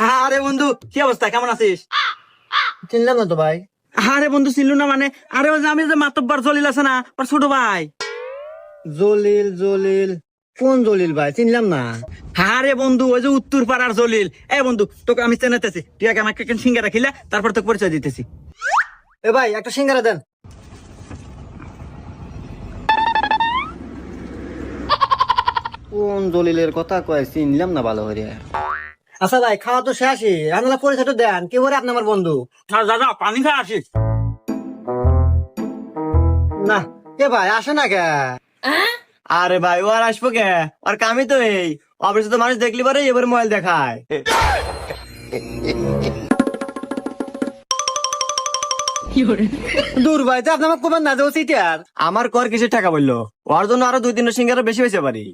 আরে বন্ধু, কি অবস্থা, কেমন আছিস? চিনলাম না তো ভাই। আরে বন্ধু, চিনলু না মানে? আরে ওই যে আমি যে মাতব্বর জলিল আছে না, ওর ছোট ভাই। জলিল জলিল, কোন জলিল ভাই? চিনলাম না। আরে বন্ধু, ওই যে উত্তর পাড়ার জলিল। বন্ধু, তোকে আমি চেনাতেছি, তুই আগে আমাকে সিঙ্গারা খিলা, তারপর তোকে পরিচয় দিতেছি। এ ভাই, একটা সিঙ্গারা দেন। কোন জলিলের কথা কয়, চিনলাম না ভালো করে। আচ্ছা ভাই, খাওয়া তো শেষই, রান্না পরিচয় তো দেন, কে বলে আপনি আমার বন্ধু? দাদা, পানি খা আসিস। না, কে ভাই আসে না কে? আরে ভাই, ও আর আসবো কে? আর কামই তো এই অফিসে তো মানুষ দেখলি পারে এবার মোবাইল দেখায়। দূর ভাই, তো আপনি আমার কোবেন না যে ও সিটিয়ার। আমার কর কিসের টাকা বললো? ওর জন্য আরো 2-3 সিঙ্গারা বেশি হয়েছে পারি।